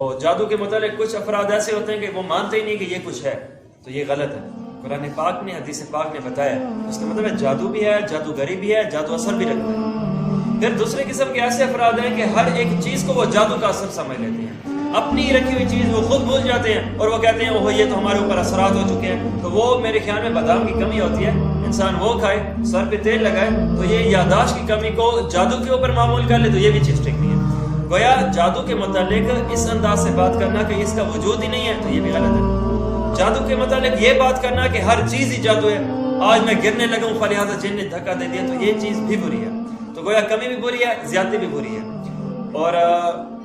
اور جادو کے متعلق کچھ افراد ایسے ہوتے ہیں کہ وہ مانتے ہی نہیں کہ یہ کچھ ہے، تو یہ غلط ہے۔ قرآن پاک نے، حدیث پاک نے بتایا، اس کا مطلب ہے جادو بھی ہے، جادوگری بھی ہے، جادو اثر بھی رکھتا ہے۔ پھر دوسرے قسم کے ایسے افراد ہیں کہ ہر ایک چیز کو وہ جادو کا اثر سمجھ لیتے ہیں، اپنی رکھی ہوئی چیز وہ خود بھول جاتے ہیں اور وہ کہتے ہیں اوہ یہ تو ہمارے اوپر اثرات ہو چکے ہیں۔ تو وہ میرے خیال میں بادام کی کمی ہوتی ہے، انسان وہ کھائے، سر پہ تیل لگائے تو یہ یاداشت کی کمی کو جادو کے اوپر معمول کر لے تو یہ بھی چیز ٹھیک نہیں ہے۔ گویا جادو کے متعلق اس انداز سے بات کرنا کہ اس کا وجود ہی نہیں ہے تو یہ بھی غلط ہے۔ جادو کے متعلق یہ بات کرنا کہ ہر چیز ہی جادو ہے، آج میں گرنے لگا ہوں فلہذا جن نے دھکا دے دیا، تو یہ چیز بھی بری ہے۔ تو گویا کمی بھی بری ہے، زیادتی بھی بری ہے۔ اور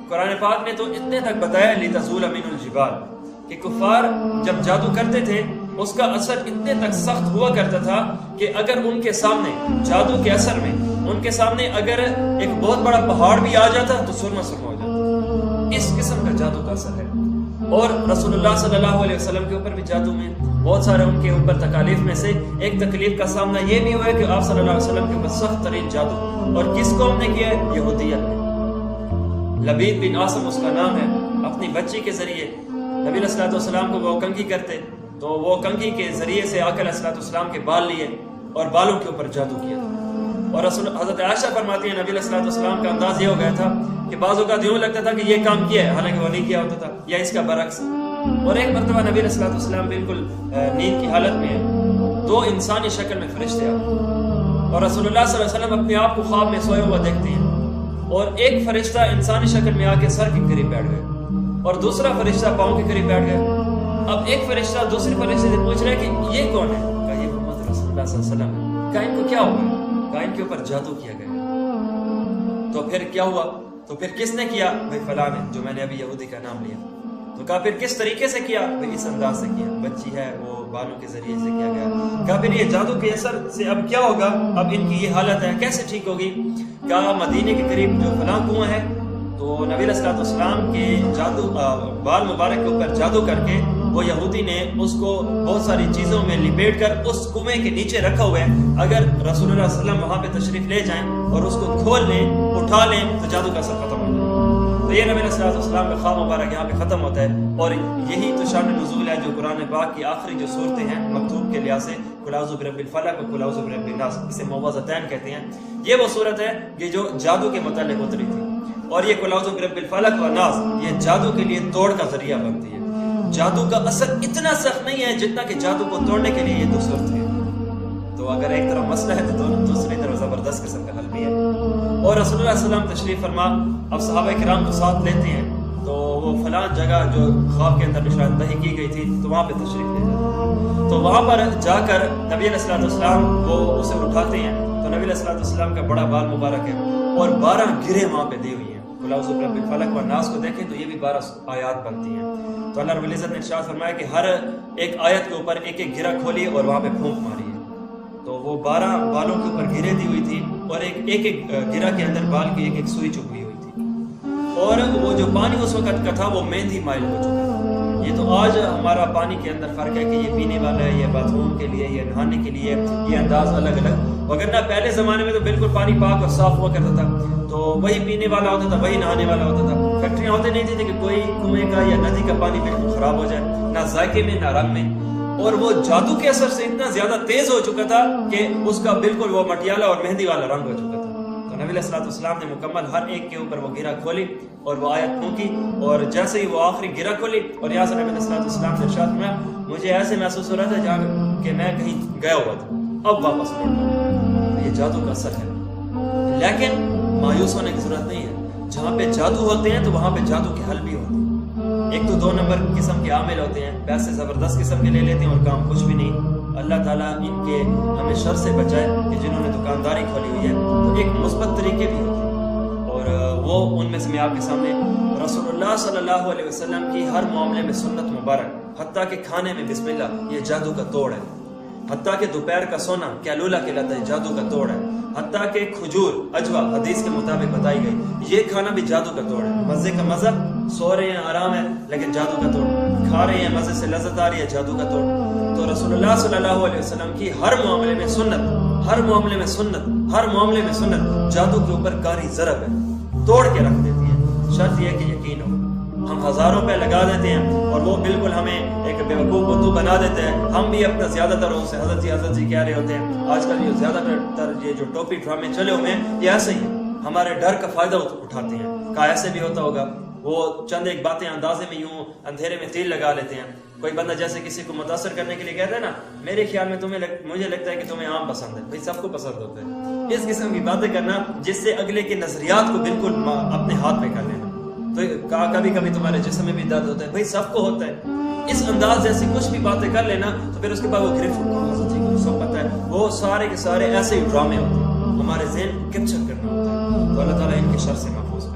قرآن پاک نے تو اتنے تک بتایا لِتَزُولَ مِنْهُ الْجِبَالُ کہ کفار جب جادو کرتے تھے اس کا اثر اتنے تک سخت ہوا کرتا تھا کہ اگر ان کے سامنے جادو کے اثر میں ان کے سامنے اگر ایک بہت بڑا پہاڑ بھی آ جاتا تو سرما سرما ہو جاتا۔ اس قسم کا جادو کا اثر ہے۔ اور رسول اللہ صلی اللہ علیہ وسلم کے اوپر بھی جادو میں بہت سارے ان کے اوپر تکالیف میں سے ایک تکلیف کا سامنا یہ بھی ہوا ہے کہ آپ صلی اللہ علیہ وسلم کے اوپر سخت ترین جادو، اور کس قوم نے کیا ہے؟ یہودیت نے۔ لبید بن عاصم اس کا نام ہے، اپنی بچی کے ذریعے نبی علیہ الصلوۃ والسلام کو وہ کنگھی کرتے تو وہ کنگھی کے ذریعے سے آقا علیہ الصلوۃ والسلام کے بال لیے اور بالوں کے اوپر جادو کیا۔ اور حضرت عائشہ فرماتی ہیں نبی علیہ الصلوۃ والسلام کا انداز یہ ہو گیا تھا کہ بعض اوقات یوں لگتا تھا کہ یہ کام کیا ہے حالانکہ وہ نہیں کیا ہوتا تھا، یا اس کا برعکس۔ اور ایک مرتبہ نبی علیہ الصلوۃ والسلام بالکل نیند کی حالت میں ہیں، دو انسانی شکل میں فرشتے آتے ہیں اور رسول اللہ صلی اللہ علیہ وسلم اپنے آپ کو خواب میں سوئے ہوا دیکھتے ہیں، اور ایک فرشتہ انسانی شکل میں آ کے سر کے قریب بیٹھ گئے اور دوسرا فرشتہ پاؤں کے قریب بیٹھ گئے۔ اب ایک فرشتہ دوسرے فرشتے سے پوچھ رہا ہے کہ یہ کون ہے؟ کہا یہ محمد رسول اللہ صلی اللہ علیہ وسلم ہے۔ کہا ان کو کیا ہوا؟ کہا ان کے اوپر جادو کیا گیا۔ تو پھر کیا ہوا؟ تو پھر کس نے کیا؟ بھائی فلاں نے، جو میں نے ابھی یہودی کا نام لیا۔ تو کہا پھر کس طریقے سے کیا؟ بھائی اس انداز سے کیا، بچی ہے وہ بالوں کے ذریعے سے کیا گیا۔ کہا پھر یہ جادو کے اثر سے اب کیا ہوگا؟ اب ان کی یہ حالت ہے کیسے ٹھیک ہوگی؟ کہا مدینے کے قریب جو فلاں کنواں ہے، تو نبی علیہ الصلوۃ والسلام کے جادو بال مبارک کے اوپر جادو کر کے وہ یہودی نے اس کو بہت ساری چیزوں میں لپیٹ کر اس کنویں کے نیچے رکھا ہوا ہے، اگر رسول اللہ صلی اللہ علیہ وسلم وہاں پہ تشریف لے جائیں اور اس کو کھول لیں اٹھا لیں تو جادو کا اثر ختم ہو جائے۔ تو یہ نبی علیہ الصلوۃ والسلام کا خواب مبارک یہاں پہ ختم ہوتا ہے، اور یہی تو شان نزول ہے جو قرآن پاک کی آخری جو صورتیں ہیں مکتوب کے لحاظ سے، قل اعوذ برب الفلق اور قل اعوذ برب الناس، اسے موعظتین کہتے ہیں۔ یہ وہ صورت ہے کہ جو جادو کے متعلق اتری تھی، اور یہ قل اعوذ برب الفلق والناس یہ جادو کے لیے توڑ کا ذریعہ بنتی ہے۔ جادو کا اثر اتنا سخت نہیں ہے جتنا کہ جادو کو توڑنے کے لیے یہ دو صورت ہے۔ تو اگر ایک طرف مسئلہ ہے تو دوسری طرف زبردست قسم کا حل بھی ہے۔ اور رسول اللہ صلی اللہ علیہ وسلم تشریف فرما اب صحابہ کرام کو ساتھ لیتے ہیں، تو وہ فلاں جگہ جو خواب کے اندر نشان دہی کی گئی تھی تو وہاں پہ تشریف لے جاتے ہیں۔ تو وہاں پر جا کر نبی علیہ الصلوۃ والسلام کو اسے اٹھاتے ہیں، تو نبی علیہ الصلوۃ والسلام کا بڑا بال مبارک ہے اور 12 گریں وہاں پہ دی ہوئی ہیں۔ قل اعوذ برب الفلق والناس کو دیکھیں تو یہ بھی 12 آیات بنتی ہیں۔ تو اللہ رب العزت نے ارشاد فرمایا کہ ہر ایک آیت کے اوپر ایک ایک گرہ کھولی اور وہاں پہ پھونک ماری ہے۔ تو وہ 12 بالوں کے اوپر گریں دی ہوئی تھی اور ایک ایک گرہ کے اندر بال کی ایک ایک سوئی چپی ہوئی تھی، اور وہ جو پانی اس وقت کا تھا وہ مہندی مائل ہو چکا تھا۔ یہ تو آج ہمارا پانی کے اندر فرق ہے کہ یہ پینے والا ہے، یہ باتھ روم کے لیے، یہ نہانے کے لیے، یہ انداز الگ الگ، وگرنہ پہلے زمانے میں تو بالکل پانی پاک اور صاف ہوا کرتا تھا، تو وہی پینے والا ہوتا تھا، وہی نہانے والا ہوتا تھا۔ فیکٹریاں ہوتے نہیں تھیں کہ کوئی کنویں کا یا ندی کا پانی بالکل خراب ہو جائے، نہ ذائقے میں نہ رنگ میں۔ اور وہ جادو کے اثر سے اتنا زیادہ تیز ہو چکا تھا کہ اس کا بالکل وہ مٹیالہ اور مہندی والا رنگ ہو چکا تھا۔ تو نبی علیہ الصلوۃ والسلام نے مکمل ہر ایک کے اوپر وہ گرہ کھولی اور وہ آیت پھونکی، اور جیسے ہی وہ آخری گرہ کھولی اور یہاں سے نبی علیہ الصلوۃ والسلام نے ارشاد فرمایا مجھے ایسے محسوس ہو رہا تھا جہاں کہ میں کہیں گیا ہوا تھا، اب واپس لوٹ رہا ہوں۔ یہ جادو کا اثر ہے، لیکن مایوس ہونے کی ضرورت نہیں ہے۔ جہاں پہ جادو ہوتے ہیں تو وہاں پہ جادو کے حل بھی ہوتے ہیں۔ ایک تو 2 نمبر قسم کے عامل ہوتے ہیں، پیسے زبردست قسم کے لے لیتے ہیں اور کام کچھ بھی نہیں۔ اللہ تعالیٰ ان کے ہمیں شر سے بچائے کہ جنہوں نے دکانداری کھولی ہوئی ہے۔ تو ایک مثبت طریقے بھی ہوتے ہیں، اور وہ ان میں سے میں آپ کے سامنے رسول اللہ صلی اللہ علیہ وسلم کی ہر معاملے میں سنت مبارک، حتیٰ کہ کھانے میں بسم اللہ یہ جادو کا توڑ ہے، حتیٰ کہ دوپہر کا سونا کیلولا کہلاتا ہے، جادو کا توڑ ہے، حتیٰ کہ کھجور اجوا حدیث کے مطابق بتائی گئی یہ کھانا بھی جادو کا توڑ ہے۔ مزے کا مزہ، سو رہے ہیں آرام ہے لیکن جادو کا توڑ، کھا رہے ہیں مزے سے لذت آ رہی ہے، جادو کا توڑ۔ تو رسول اللہ صلی اللہ علیہ وسلم کی ہر معاملے میں سنت، ہر معاملے میں سنت، ہر معاملے میں سنت جادو کے اوپر کاری ضرب ہے، توڑ کے رکھ دیتی ہے، شرط یہ کہ یقین ہو۔ ہم ہزاروں روپے لگا دیتے ہیں اور وہ بالکل ہمیں ایک بیوقوف بدو بنا دیتے ہیں. ہم بھی اپنا زیادہ تر سے حضرت جی کہہ رہے ہوتے ہیں. آج کل یہ زیادہ تر یہ جو ٹوپی ڈرامے چلے ہوئے ہیں یہ ایسے ہی ہمارے ڈر کا فائدہ اٹھاتے ہیں. کہا ایسے بھی ہوتا ہوگا. وہ چند ایک باتیں اندازے میں یوں اندھیرے میں تیل لگا لیتے ہیں. کوئی بندہ جیسے کسی کو متاثر کرنے کے لیے کہتا ہے نا میرے خیال میں مجھے لگتا ہے کہ تمہیں آم پسند ہے. بھائی سب کو پسند ہوتا ہے. اس قسم کی باتیں کرنا جس سے اگلے کے نظریات کو بالکل اپنے ہاتھ میں کر لینا. تو کہا کبھی کبھی تمہارے جسم میں بھی درد ہوتا ہے. بھائی سب کو ہوتا ہے. اس انداز جیسی کچھ بھی باتیں کر لینا تو پھر اس کے بعد وہ گرفت سب پتہ ہے وہ سارے کے سارے ایسے ہی ڈرامے ہوتے ہیں. ہمارے ذہن کو کیپچر کرنا ہوتا ہے. تو اللہ تعالیٰ ان کے شر سے محفوظ